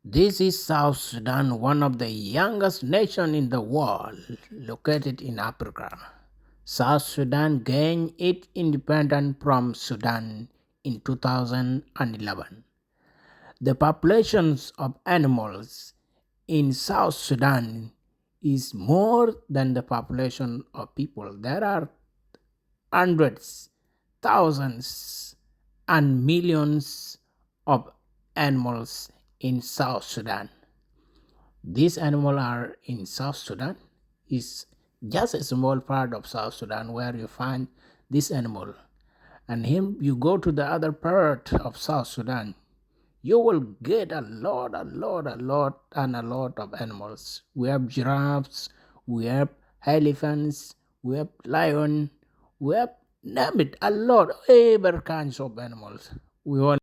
This is South Sudan, one of the youngest nations in the world, located in Africa. South Sudan gained its independence from Sudan in 2011. The populations of animals in South Sudan is more than the population of people. There are hundreds, thousands, and millions of animals in South Sudan. These animals are in South Sudan. Is just a small part of South Sudan where you find this animal. And him, you go to the other part of South Sudan, you will get a lot of animals. We have giraffes, we have elephants, we have lion, we have name it a lot, every kinds of animals. We all